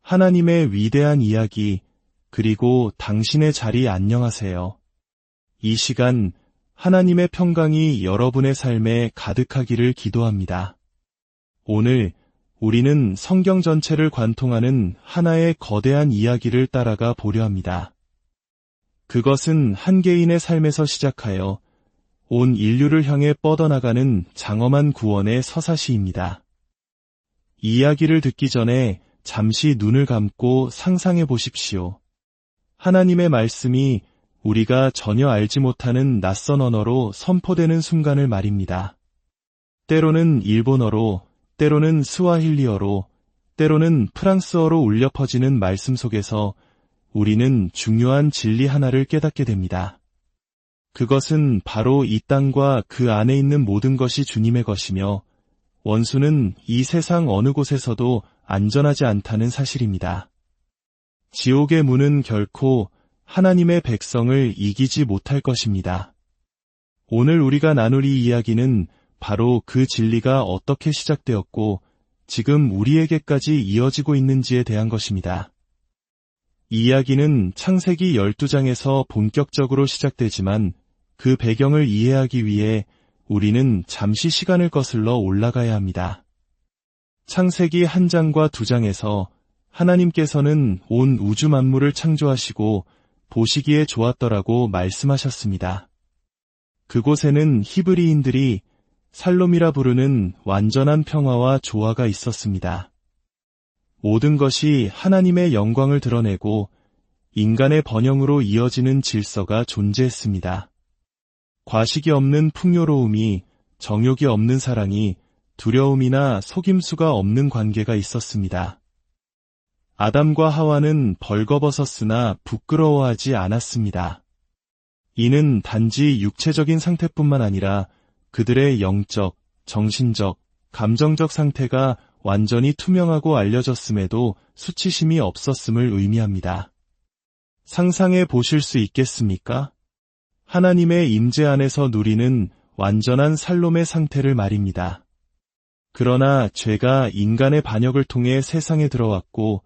하나님의 위대한 이야기, 그리고 당신의 자리 안녕하세요. 이 시간 하나님의 평강이 여러분의 삶에 가득하기를 기도합니다. 오늘 우리는 성경 전체를 관통하는 하나의 거대한 이야기를 따라가 보려 합니다. 그것은 한 개인의 삶에서 시작하여 온 인류를 향해 뻗어나가는 장엄한 구원의 서사시입니다. 이 이야기를 듣기 전에 잠시 눈을 감고 상상해 보십시오. 하나님의 말씀이 우리가 전혀 알지 못하는 낯선 언어로 선포되는 순간을 말입니다. 때로는 일본어로, 때로는 스와힐리어로, 때로는 프랑스어로 울려 퍼지는 말씀 속에서 우리는 중요한 진리 하나를 깨닫게 됩니다. 그것은 바로 이 땅과 그 안에 있는 모든 것이 주님의 것이며 원수는 이 세상 어느 곳에서도 안전하지 않다는 사실입니다. 지옥의 문은 결코 하나님의 백성을 이기지 못할 것입니다. 오늘 우리가 나눌 이 이야기는 바로 그 진리가 어떻게 시작되었고 지금 우리에게까지 이어지고 있는지에 대한 것입니다. 이 이야기는 창세기 12장에서 본격적으로 시작되지만 그 배경을 이해하기 위해 우리는 잠시 시간을 거슬러 올라가야 합니다. 창세기 1장과 2장에서 하나님께서는 온 우주 만물을 창조하시고 보시기에 좋았더라고 말씀하셨습니다. 그곳에는 히브리인들이 살롬이라 부르는 완전한 평화와 조화가 있었습니다. 모든 것이 하나님의 영광을 드러내고 인간의 번영으로 이어지는 질서가 존재했습니다. 과식이 없는 풍요로움이, 정욕이 없는 사랑이, 두려움이나 속임수가 없는 관계가 있었습니다. 아담과 하와는 벌거벗었으나 부끄러워하지 않았습니다. 이는 단지 육체적인 상태뿐만 아니라 그들의 영적, 정신적, 감정적 상태가 완전히 투명하고 알려졌음에도 수치심이 없었음을 의미합니다. 상상해 보실 수 있겠습니까? 하나님의 임재 안에서 누리는 완전한 살롬의 상태를 말입니다. 그러나 죄가 인간의 반역을 통해 세상에 들어왔고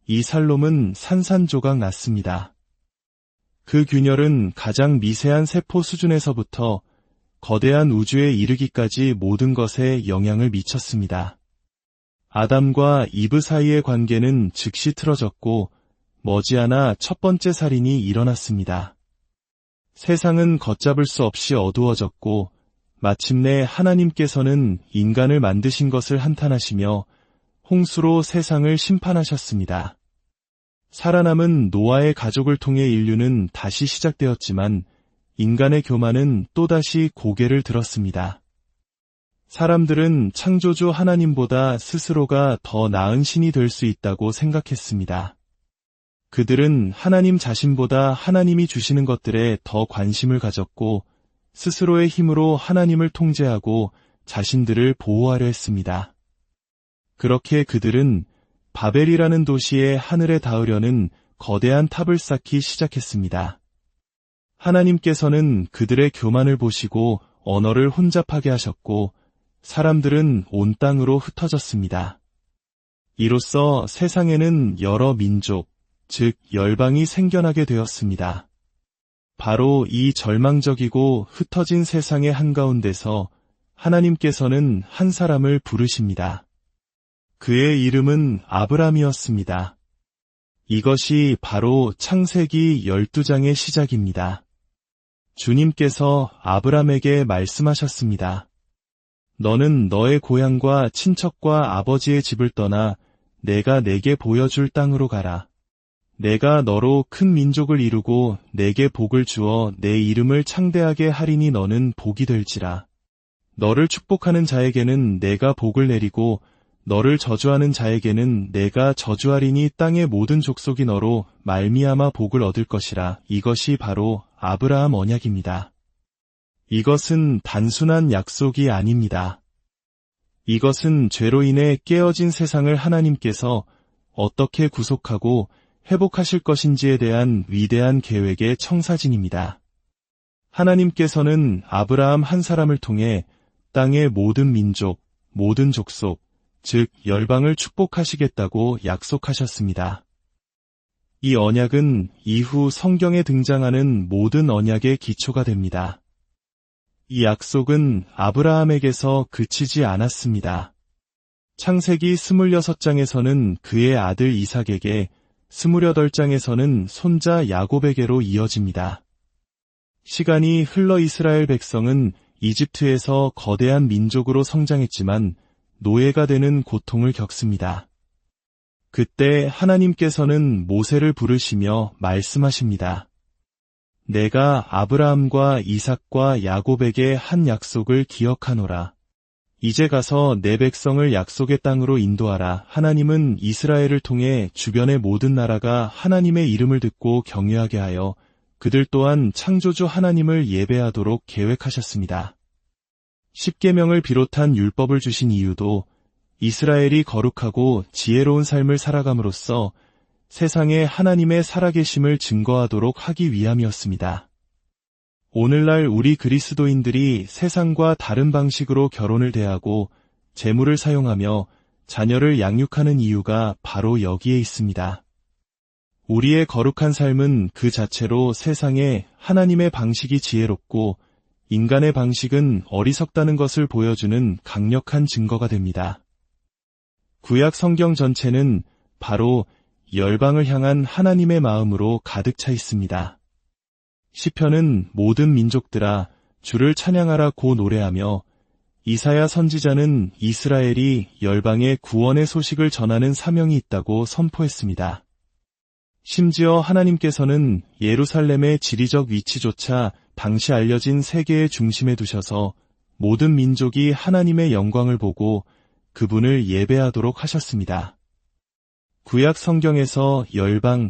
이 살롬은 산산조각 났습니다. 그 균열은 가장 미세한 세포 수준에서부터 거대한 우주에 이르기까지 모든 것에 영향을 미쳤습니다. 아담과 이브 사이의 관계는 즉시 틀어졌고 머지않아 첫 번째 살인이 일어났습니다. 세상은 걷잡을 수 없이 어두워졌고 마침내 하나님께서는 인간을 만드신 것을 한탄하시며 홍수로 세상을 심판하셨습니다. 살아남은 노아의 가족을 통해 인류는 다시 시작되었지만 인간의 교만은 또다시 고개를 들었습니다. 사람들은 창조주 하나님보다 스스로가 더 나은 신이 될 수 있다고 생각했습니다. 그들은 하나님 자신보다 하나님이 주시는 것들에 더 관심을 가졌고 스스로의 힘으로 하나님을 통제하고 자신들을 보호하려 했습니다. 그렇게 그들은 바벨이라는 도시에 하늘에 닿으려는 거대한 탑을 쌓기 시작했습니다. 하나님께서는 그들의 교만을 보시고 언어를 혼잡하게 하셨고 사람들은 온 땅으로 흩어졌습니다. 이로써 세상에는 여러 민족, 즉 열방이 생겨나게 되었습니다. 바로 이 절망적이고 흩어진 세상의 한가운데서 하나님께서는 한 사람을 부르십니다. 그의 이름은 아브람이었습니다. 이것이 바로 창세기 12장의 시작입니다. 주님께서 아브람에게 말씀하셨습니다. 너는 너의 고향과 친척과 아버지의 집을 떠나 내가 내게 보여줄 땅으로 가라. 내가 너로 큰 민족을 이루고 내게 복을 주어 내 이름을 창대하게 하리니 너는 복이 될지라. 너를 축복하는 자에게는 내가 복을 내리고 너를 저주하는 자에게는 내가 저주하리니 땅의 모든 족속이 너로 말미암아 복을 얻을 것이라. 이것이 바로 아브라함 언약입니다. 이것은 단순한 약속이 아닙니다. 이것은 죄로 인해 깨어진 세상을 하나님께서 어떻게 구속하고 회복하실 것인지에 대한 위대한 계획의 청사진입니다. 하나님께서는 아브라함 한 사람을 통해 땅의 모든 민족, 모든 족속, 즉 열방을 축복하시겠다고 약속하셨습니다. 이 언약은 이후 성경에 등장하는 모든 언약의 기초가 됩니다. 이 약속은 아브라함에게서 그치지 않았습니다. 창세기 26장에서는 그의 아들 이삭에게, 28장에서는 손자 야곱에게로 이어집니다. 시간이 흘러 이스라엘 백성은 이집트에서 거대한 민족으로 성장했지만 노예가 되는 고통을 겪습니다. 그때 하나님께서는 모세를 부르시며 말씀하십니다. 내가 아브라함과 이삭과 야곱에게 한 약속을 기억하노라. 이제 가서 내 백성을 약속의 땅으로 인도하라. 하나님은 이스라엘을 통해 주변의 모든 나라가 하나님의 이름을 듣고 경외하게 하여 그들 또한 창조주 하나님을 예배하도록 계획하셨습니다. 십계명을 비롯한 율법을 주신 이유도 이스라엘이 거룩하고 지혜로운 삶을 살아감으로써 세상에 하나님의 살아계심을 증거하도록 하기 위함이었습니다. 오늘날 우리 그리스도인들이 세상과 다른 방식으로 결혼을 대하고 재물을 사용하며 자녀를 양육하는 이유가 바로 여기에 있습니다. 우리의 거룩한 삶은 그 자체로 세상에 하나님의 방식이 지혜롭고 인간의 방식은 어리석다는 것을 보여주는 강력한 증거가 됩니다. 구약 성경 전체는 바로 열방을 향한 하나님의 마음으로 가득 차 있습니다. 시편은 모든 민족들아 주를 찬양하라고 노래하며 이사야 선지자는 이스라엘이 열방에 구원의 소식을 전하는 사명이 있다고 선포했습니다. 심지어 하나님께서는 예루살렘의 지리적 위치조차 당시 알려진 세계의 중심에 두셔서 모든 민족이 하나님의 영광을 보고 그분을 예배하도록 하셨습니다. 구약 성경에서 열방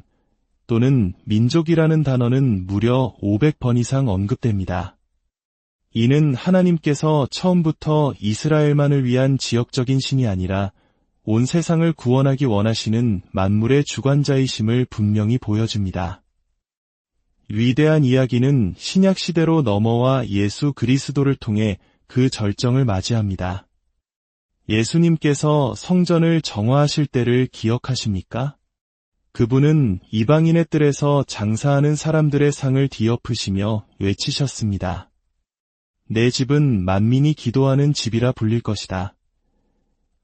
또는 민족이라는 단어는 무려 500번 이상 언급됩니다. 이는 하나님께서 처음부터 이스라엘만을 위한 지역적인 신이 아니라 온 세상을 구원하기 원하시는 만물의 주관자이심을 분명히 보여줍니다. 위대한 이야기는 신약 시대로 넘어와 예수 그리스도를 통해 그 절정을 맞이합니다. 예수님께서 성전을 정화하실 때를 기억하십니까? 그분은 이방인의 뜰에서 장사하는 사람들의 상을 뒤엎으시며 외치셨습니다. 내 집은 만민이 기도하는 집이라 불릴 것이다.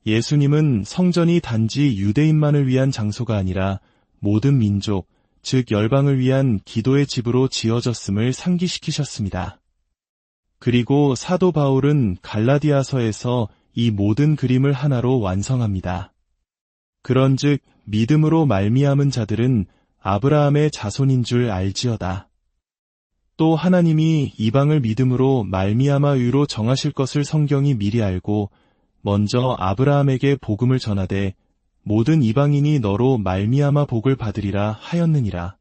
예수님은 성전이 단지 유대인만을 위한 장소가 아니라 모든 민족, 즉 열방을 위한 기도의 집으로 지어졌음을 상기시키셨습니다. 그리고 사도 바울은 갈라디아서에서 이 모든 그림을 하나로 완성합니다. 그런즉 믿음으로 말미암은 자들은 아브라함의 자손인 줄 알지어다. 또 하나님이 이방을 믿음으로 말미암아 의로 정하실 것을 성경이 미리 알고 먼저 아브라함에게 복음을 전하되 모든 이방인이 너로 말미암아 복을 받으리라 하였느니라.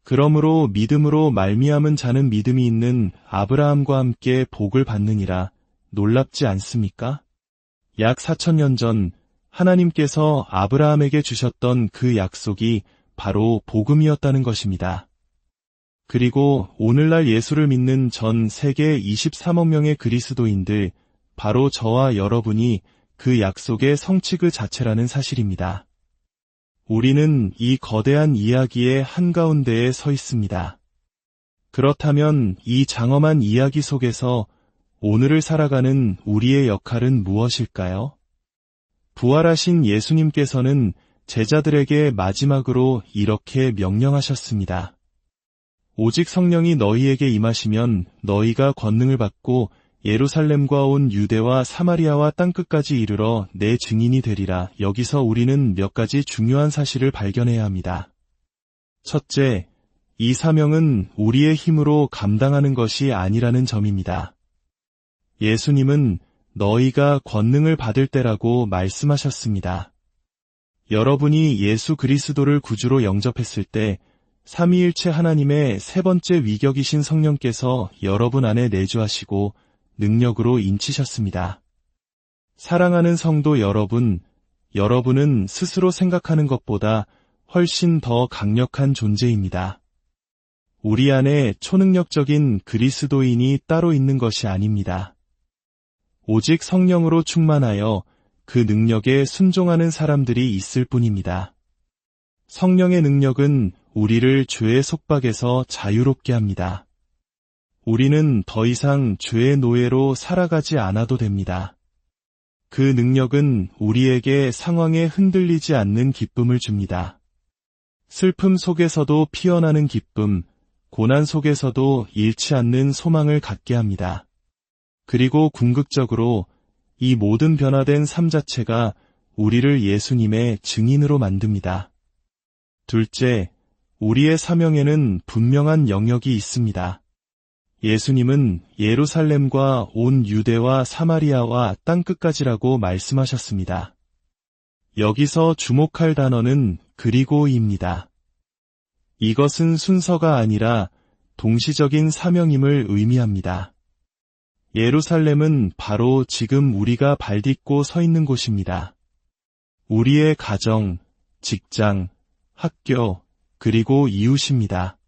그러므로 믿음으로 말미암은 자는 믿음이 있는 아브라함과 함께 복을 받느니라. 놀랍지 않습니까? 약 4000년 전 하나님께서 아브라함에게 주셨던 그 약속이 바로 복음이었다는 것입니다. 그리고 오늘날 예수를 믿는 전 세계 23억 명의 그리스도인들, 바로 저와 여러분이 그 약속의 성취 그 자체라는 사실입니다. 우리는 이 거대한 이야기의 한가운데에 서 있습니다. 그렇다면 이 장엄한 이야기 속에서 오늘을 살아가는 우리의 역할은 무엇일까요? 부활하신 예수님께서는 제자들에게 마지막으로 이렇게 명령하셨습니다. 오직 성령이 너희에게 임하시면 너희가 권능을 받고 예루살렘과 온 유대와 사마리아와 땅끝까지 이르러 내 증인이 되리라. 여기서 우리는 몇 가지 중요한 사실을 발견해야 합니다. 첫째, 이 사명은 우리의 힘으로 감당하는 것이 아니라는 점입니다. 예수님은 너희가 권능을 받을 때라고 말씀하셨습니다. 여러분이 예수 그리스도를 구주로 영접했을 때 삼위일체 하나님의 세 번째 위격이신 성령께서 여러분 안에 내주하시고 능력으로 인치셨습니다. 사랑하는 성도 여러분, 여러분은 스스로 생각하는 것보다 훨씬 더 강력한 존재입니다. 우리 안에 초능력적인 그리스도인이 따로 있는 것이 아닙니다. 오직 성령으로 충만하여 그 능력에 순종하는 사람들이 있을 뿐입니다. 성령의 능력은 우리를 죄의 속박에서 자유롭게 합니다. 우리는 더 이상 죄의 노예로 살아가지 않아도 됩니다. 그 능력은 우리에게 상황에 흔들리지 않는 기쁨을 줍니다. 슬픔 속에서도 피어나는 기쁨, 고난 속에서도 잃지 않는 소망을 갖게 합니다. 그리고 궁극적으로 이 모든 변화된 삶 자체가 우리를 예수님의 증인으로 만듭니다. 둘째, 우리의 사명에는 분명한 영역이 있습니다. 예수님은 예루살렘과 온 유대와 사마리아와 땅끝까지라고 말씀하셨습니다. 여기서 주목할 단어는 그리고입니다. 이것은 순서가 아니라 동시적인 사명임을 의미합니다. 예루살렘은 바로 지금 우리가 발딛고 서 있는 곳입니다. 우리의 가정, 직장, 학교, 그리고 이웃입니다.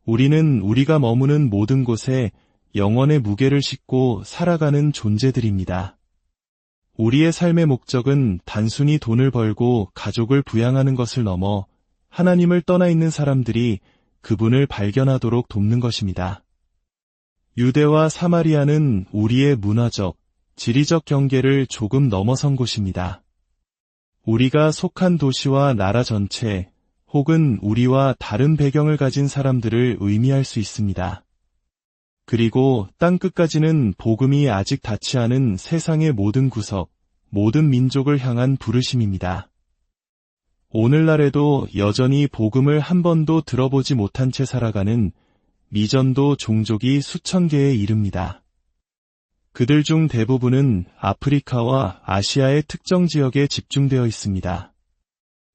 우리는 우리가 머무는 모든 곳에 영원의 무게를 싣고 살아가는 존재들입니다. 우리의 삶의 목적은 단순히 돈을 벌고 가족을 부양하는 것을 넘어 하나님을 떠나 있는 사람들이 그분을 발견하도록 돕는 것입니다. 유대와 사마리아는 우리의 문화적, 지리적 경계를 조금 넘어선 곳입니다. 우리가 속한 도시와 나라 전체, 혹은 우리와 다른 배경을 가진 사람들을 의미할 수 있습니다. 그리고 땅끝까지는 복음이 아직 닿지 않은 세상의 모든 구석, 모든 민족을 향한 부르심입니다. 오늘날에도 여전히 복음을 한 번도 들어보지 못한 채 살아가는 미전도 종족이 수천 개에 이릅니다. 그들 중 대부분은 아프리카와 아시아의 특정 지역에 집중되어 있습니다.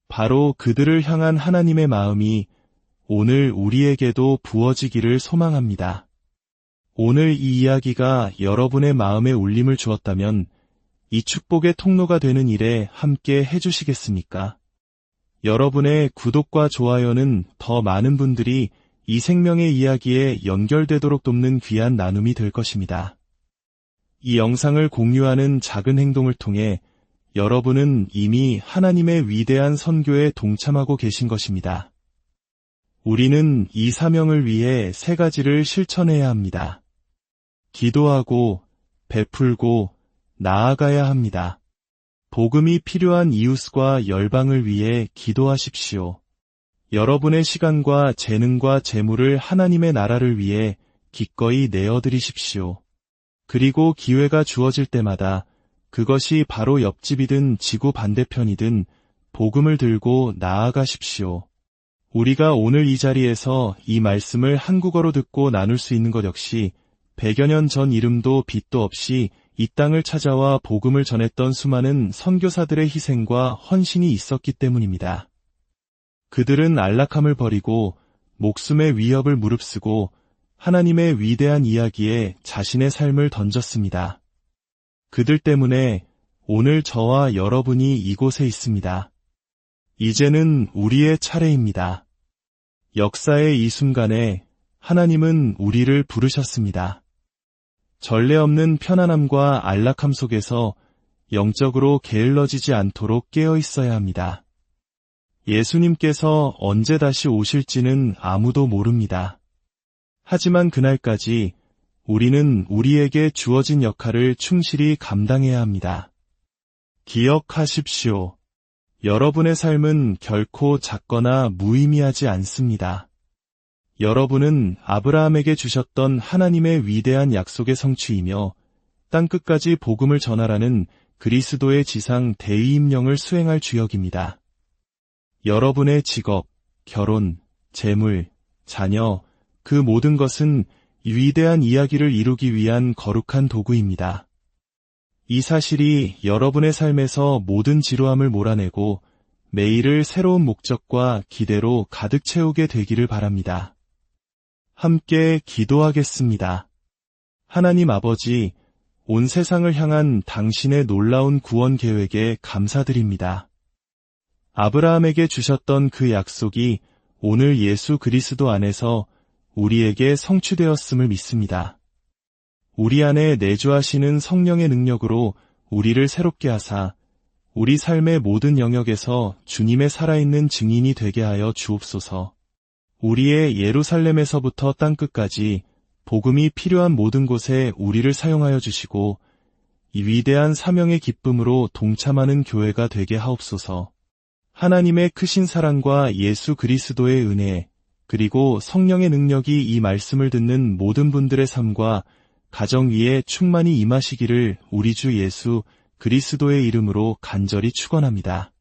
바로 그들을 향한 하나님의 마음이 오늘 우리에게도 부어지기를 소망합니다. 오늘 이 이야기가 여러분의 마음에 울림을 주었다면 이 축복의 통로가 되는 일에 함께 해주시겠습니까? 여러분의 구독과 좋아요는 더 많은 분들이 이 생명의 이야기에 연결되도록 돕는 귀한 나눔이 될 것입니다. 이 영상을 공유하는 작은 행동을 통해 여러분은 이미 하나님의 위대한 선교에 동참하고 계신 것입니다. 우리는 이 사명을 위해 세 가지를 실천해야 합니다. 기도하고, 베풀고, 나아가야 합니다. 복음이 필요한 이웃과 열방을 위해 기도하십시오. 여러분의 시간과 재능과 재물을 하나님의 나라를 위해 기꺼이 내어드리십시오. 그리고 기회가 주어질 때마다 그것이 바로 옆집이든 지구 반대편이든 복음을 들고 나아가십시오. 우리가 오늘 이 자리에서 이 말씀을 한국어로 듣고 나눌 수 있는 것 역시 100여 년 전 이름도 빛도 없이 이 땅을 찾아와 복음을 전했던 수많은 선교사들의 희생과 헌신이 있었기 때문입니다. 그들은 안락함을 버리고 목숨의 위협을 무릅쓰고 하나님의 위대한 이야기에 자신의 삶을 던졌습니다. 그들 때문에 오늘 저와 여러분이 이곳에 있습니다. 이제는 우리의 차례입니다. 역사의 이 순간에 하나님은 우리를 부르셨습니다. 전례 없는 편안함과 안락함 속에서 영적으로 게을러지지 않도록 깨어 있어야 합니다. 예수님께서 언제 다시 오실지는 아무도 모릅니다. 하지만 그날까지 우리는 우리에게 주어진 역할을 충실히 감당해야 합니다. 기억하십시오. 여러분의 삶은 결코 작거나 무의미하지 않습니다. 여러분은 아브라함에게 주셨던 하나님의 위대한 약속의 성취이며 땅끝까지 복음을 전하라는 그리스도의 지상 대위임령을 수행할 주역입니다. 여러분의 직업, 결혼, 재물, 자녀, 그 모든 것은 위대한 이야기를 이루기 위한 거룩한 도구입니다. 이 사실이 여러분의 삶에서 모든 지루함을 몰아내고 매일을 새로운 목적과 기대로 가득 채우게 되기를 바랍니다. 함께 기도하겠습니다. 하나님 아버지, 온 세상을 향한 당신의 놀라운 구원 계획에 감사드립니다. 아브라함에게 주셨던 그 약속이 오늘 예수 그리스도 안에서 우리에게 성취되었음을 믿습니다. 우리 안에 내주하시는 성령의 능력으로 우리를 새롭게 하사 우리 삶의 모든 영역에서 주님의 살아있는 증인이 되게 하여 주옵소서. 우리의 예루살렘에서부터 땅끝까지 복음이 필요한 모든 곳에 우리를 사용하여 주시고 이 위대한 사명의 기쁨으로 동참하는 교회가 되게 하옵소서. 하나님의 크신 사랑과 예수 그리스도의 은혜, 그리고 성령의 능력이 이 말씀을 듣는 모든 분들의 삶과 가정 위에 충만히 임하시기를 우리 주 예수 그리스도의 이름으로 간절히 축원합니다.